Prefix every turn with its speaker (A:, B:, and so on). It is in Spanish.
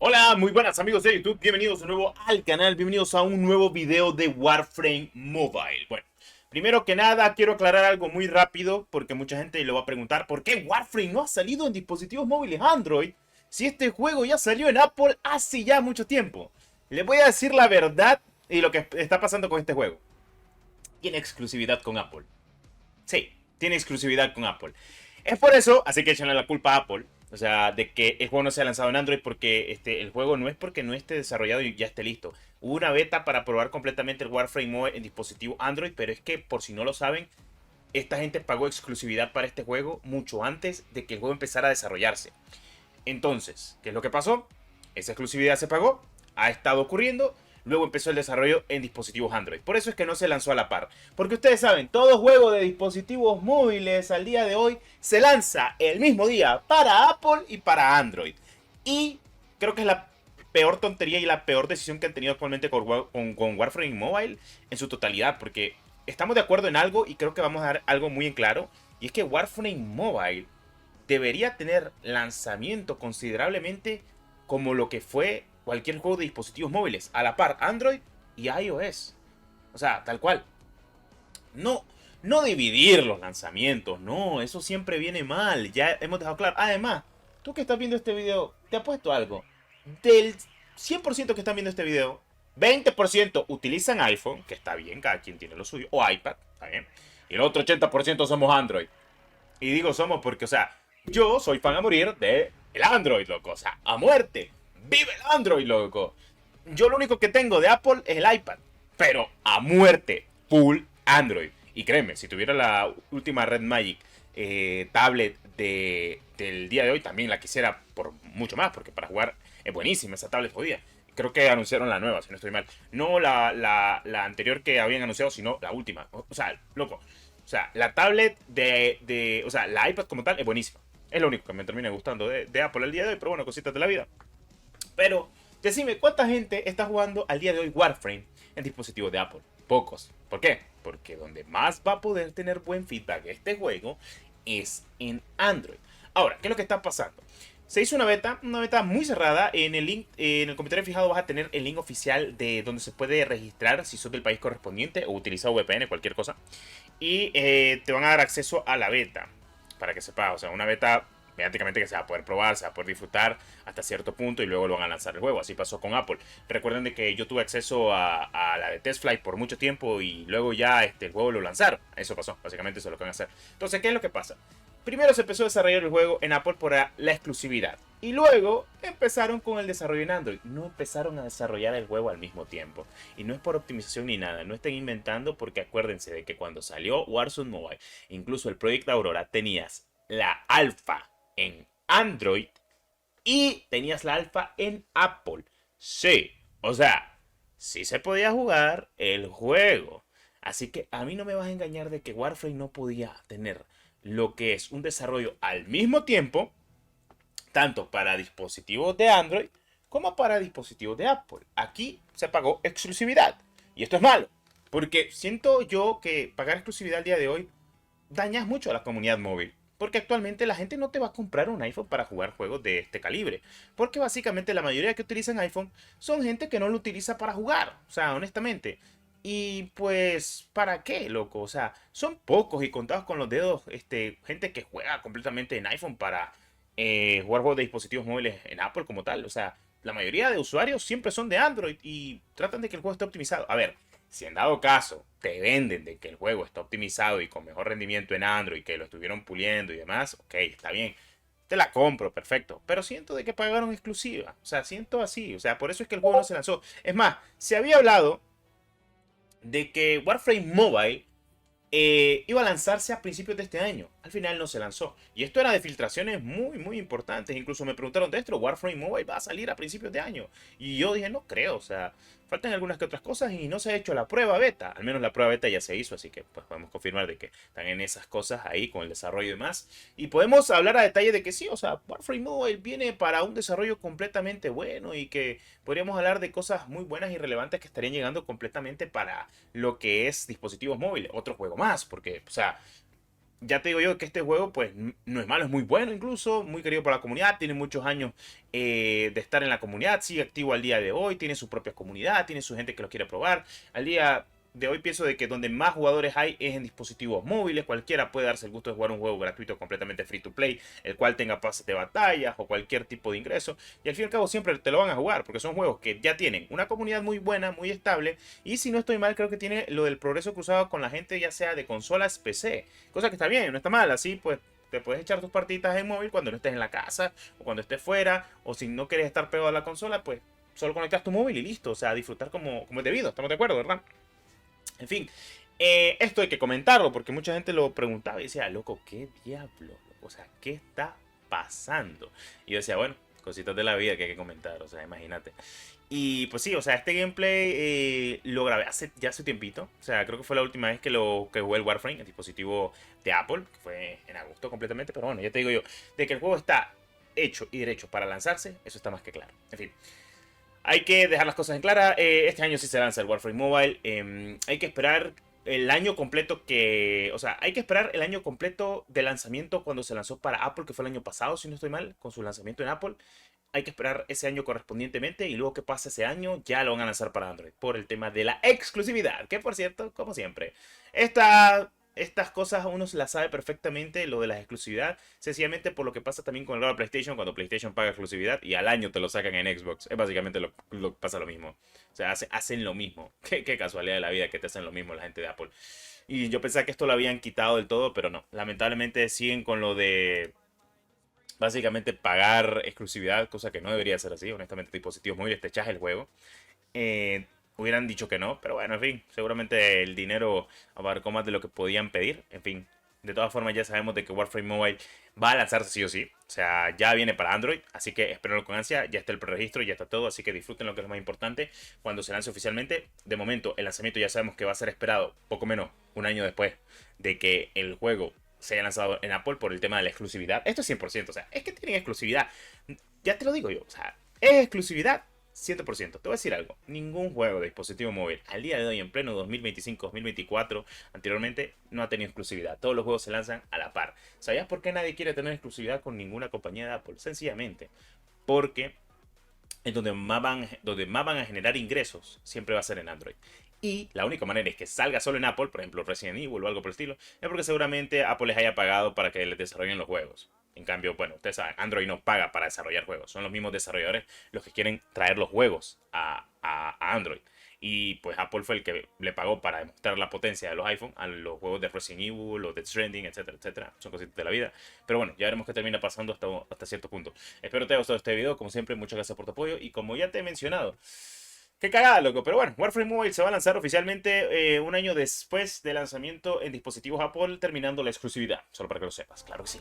A: Hola, muy buenas amigos de YouTube, bienvenidos de nuevo al canal, bienvenidos a un nuevo video de Warframe Mobile. Bueno, primero que nada quiero aclarar algo muy rápido porque mucha gente lo va a preguntar: ¿por qué Warframe no ha salido en dispositivos móviles Android si este juego ya salió en Apple hace ya mucho tiempo? Les voy a decir la verdad y lo que está pasando con este juego. Tiene exclusividad con Apple. Sí, tiene exclusividad con Apple. Es por eso, así que échenle la culpa a Apple. O sea, de que el juego no se ha lanzado en Android porque el juego no es porque no esté desarrollado y ya esté listo. Hubo una beta para probar completamente el Warframe Mobile en dispositivo Android, pero es que, por si no lo saben, esta gente pagó exclusividad para este juego mucho antes de que el juego empezara a desarrollarse. Entonces, ¿qué es lo que pasó? Esa exclusividad se pagó, ha estado ocurriendo, luego empezó el desarrollo en dispositivos Android. Por eso es que no se lanzó a la par. Porque ustedes saben, todo juego de dispositivos móviles al día de hoy se lanza el mismo día para Apple y para Android. Y creo que es la peor tontería y la peor decisión que han tenido actualmente con Warframe Mobile en su totalidad. Porque estamos de acuerdo en algo y creo que vamos a dar algo muy en claro. Y es que Warframe Mobile debería tener lanzamiento considerablemente como lo que fue cualquier juego de dispositivos móviles, a la par Android y iOS. O sea, tal cual. No, no dividir los lanzamientos, no, eso siempre viene mal, ya hemos dejado claro. Además, tú que estás viendo este video, te apuesto algo. Del 100% que están viendo este video, 20% utilizan iPhone, que está bien, cada quien tiene lo suyo, o iPad, está bien. Y el otro 80% somos Android. Y digo somos porque, o sea, yo soy fan a morir de el Android, loco. O sea, a muerte. ¡Vive el Android, loco! Yo lo único que tengo de Apple es el iPad. Pero a muerte. Full Android. Y créeme, si tuviera la última Red Magic tablet del día de hoy, también la quisiera por mucho más. Porque para jugar es buenísima esa tablet jodida. Creo que anunciaron la nueva, si no estoy mal. No la anterior que habían anunciado, sino la última. O sea, loco. O sea, la tablet o sea, la iPad como tal es buenísima. Es lo único que me termina gustando de Apple el día de hoy, pero bueno, cositas de la vida. Pero, decime, ¿cuánta gente está jugando al día de hoy Warframe en dispositivos de Apple? Pocos. ¿Por qué? Porque donde más va a poder tener buen feedback este juego es en Android. Ahora, ¿qué es lo que está pasando? Se hizo una beta muy cerrada. En el link, en el comentario fijado vas a tener el link oficial de donde se puede registrar si sos del país correspondiente o utilizar VPN, cualquier cosa. Y te van a dar acceso a la beta, para que sepas. O sea, una beta mediáticamente que se va a poder probar, se va a poder disfrutar hasta cierto punto y luego lo van a lanzar el juego. Así pasó con Apple. Recuerden de que yo tuve acceso a la de Test Flight por mucho tiempo y luego ya el juego lo lanzaron. Eso pasó, básicamente eso es lo que van a hacer. Entonces, ¿qué es lo que pasa? Primero se empezó a desarrollar el juego en Apple por la exclusividad. Y luego empezaron con el desarrollo en Android. No empezaron a desarrollar el juego al mismo tiempo. Y no es por optimización ni nada. No estén inventando porque acuérdense de que cuando salió Warzone Mobile, incluso el Project Aurora, tenías la alfa en Android y tenías la alfa en Apple. Sí, o sea, sí se podía jugar el juego. Así que a mí no me vas a engañar de que Warframe no podía tener lo que es un desarrollo al mismo tiempo, tanto para dispositivos de Android como para dispositivos de Apple. Aquí se pagó exclusividad. Y esto es malo, porque siento yo que pagar exclusividad al día de hoy dañas mucho a la comunidad móvil. Porque actualmente la gente no te va a comprar un iPhone para jugar juegos de este calibre. Porque básicamente la mayoría que utilizan iPhone son gente que no lo utiliza para jugar. O sea, honestamente. Y pues, ¿para qué, loco? O sea, son pocos y contados con los dedos, gente que juega completamente en iPhone para jugar juegos de dispositivos móviles en Apple como tal. O sea, la mayoría de usuarios siempre son de Android y tratan de que el juego esté optimizado. A ver, si en dado caso te venden de que el juego está optimizado y con mejor rendimiento en Android, que lo estuvieron puliendo y demás, ok, está bien. Te la compro, perfecto. Pero siento de que pagaron exclusiva. O sea, siento así. O sea, por eso es que el juego no se lanzó. Es más, se había hablado de que Warframe Mobile iba a lanzarse a principios de este año. Al final no se lanzó. Y esto era de filtraciones muy, muy importantes. Incluso me preguntaron de esto, Warframe Mobile va a salir a principios de año. Y yo dije, no creo, o sea, faltan algunas que otras cosas y no se ha hecho la prueba beta. Al menos la prueba beta ya se hizo, así que pues podemos confirmar de que están en esas cosas ahí con el desarrollo y demás. Y podemos hablar a detalle de que sí, o sea, Warframe Mobile viene para un desarrollo completamente bueno y que podríamos hablar de cosas muy buenas y relevantes que estarían llegando completamente para lo que es dispositivos móviles. Otro juego más, porque, o sea, ya te digo yo que este juego, pues, no es malo, es muy bueno incluso, muy querido por la comunidad, tiene muchos años de estar en la comunidad, sigue activo al día de hoy, tiene su propia comunidad, tiene su gente que lo quiere probar. Al día de hoy pienso de que donde más jugadores hay es en dispositivos móviles, cualquiera puede darse el gusto de jugar un juego gratuito completamente free to play, el cual tenga pases de batallas o cualquier tipo de ingreso, y al fin y al cabo siempre te lo van a jugar, porque son juegos que ya tienen una comunidad muy buena, muy estable, y si no estoy mal creo que tiene lo del progreso cruzado con la gente ya sea de consolas PC, cosa que está bien, no está mal, así pues te puedes echar tus partiditas en móvil cuando no estés en la casa o cuando estés fuera, o si no quieres estar pegado a la consola, pues solo conectas tu móvil y listo, o sea, disfrutar como es debido, estamos de acuerdo, ¿verdad? En fin, esto hay que comentarlo porque mucha gente lo preguntaba y decía, loco, ¿qué diablo? O sea, ¿qué está pasando? Y yo decía, bueno, cositas de la vida que hay que comentar, o sea, imagínate. Y pues sí, o sea, este gameplay lo grabé ya hace tiempito. O sea, creo que fue la última vez que jugué el Warframe, el dispositivo de Apple, que fue en agosto completamente. Pero bueno, ya te digo yo, de que el juego está hecho y derecho para lanzarse, eso está más que claro. En fin, hay que dejar las cosas en clara. Este año sí se lanza el Warframe Mobile. Hay que esperar el año completo que... O sea, hay que esperar el año completo de lanzamiento cuando se lanzó para Apple, que fue el año pasado, si no estoy mal, con su lanzamiento en Apple. Hay que esperar ese año correspondientemente y luego que pase ese año ya lo van a lanzar para Android por el tema de la exclusividad, que por cierto, como siempre, estas cosas uno se las sabe perfectamente, lo de la exclusividad, sencillamente por lo que pasa también con el lado de PlayStation, cuando PlayStation paga exclusividad y al año te lo sacan en Xbox, es básicamente pasa lo mismo, o sea, hacen lo mismo, qué casualidad de la vida que te hacen lo mismo la gente de Apple. Y yo pensaba que esto lo habían quitado del todo, pero no, lamentablemente siguen con lo de básicamente pagar exclusividad, cosa que no debería ser así. Honestamente, dispositivos móviles te echas el juego. Hubieran dicho que no, pero bueno, en fin, seguramente el dinero abarcó más de lo que podían pedir. En fin, de todas formas ya sabemos de que Warframe Mobile va a lanzarse sí o sí. O sea, ya viene para Android, así que espérenlo con ansia. Ya está el preregistro, ya está todo, así que disfruten lo que es lo más importante cuando se lance oficialmente. De momento, el lanzamiento ya sabemos que va a ser esperado poco menos un año después de que el juego se haya lanzado en Apple por el tema de la exclusividad. Esto es 100%, o sea, es que tienen exclusividad. Ya te lo digo yo, o sea, es exclusividad 100%. Te voy a decir algo, ningún juego de dispositivo móvil al día de hoy en pleno 2025-2024 anteriormente no ha tenido exclusividad. Todos los juegos se lanzan a la par. ¿Sabías por qué nadie quiere tener exclusividad con ninguna compañía de Apple? Sencillamente porque en donde más van a generar ingresos siempre va a ser en Android. Y la única manera es que salga solo en Apple, por ejemplo Resident Evil o algo por el estilo, es porque seguramente Apple les haya pagado para que les desarrollen los juegos. En cambio, bueno, ustedes saben, Android no paga para desarrollar juegos. Son los mismos desarrolladores los que quieren traer los juegos a Android. Y pues Apple fue el que le pagó para demostrar la potencia de los iPhone a los juegos de Resident Evil, los de Stranding, etcétera, etcétera. Son cositas de la vida. Pero bueno, ya veremos qué termina pasando hasta cierto punto. Espero te haya gustado este video. Como siempre, muchas gracias por tu apoyo. Y como ya te he mencionado, qué cagada, loco. Pero bueno, Warframe Mobile se va a lanzar oficialmente un año después del lanzamiento en dispositivos Apple, terminando la exclusividad. Solo para que lo sepas, claro que sí.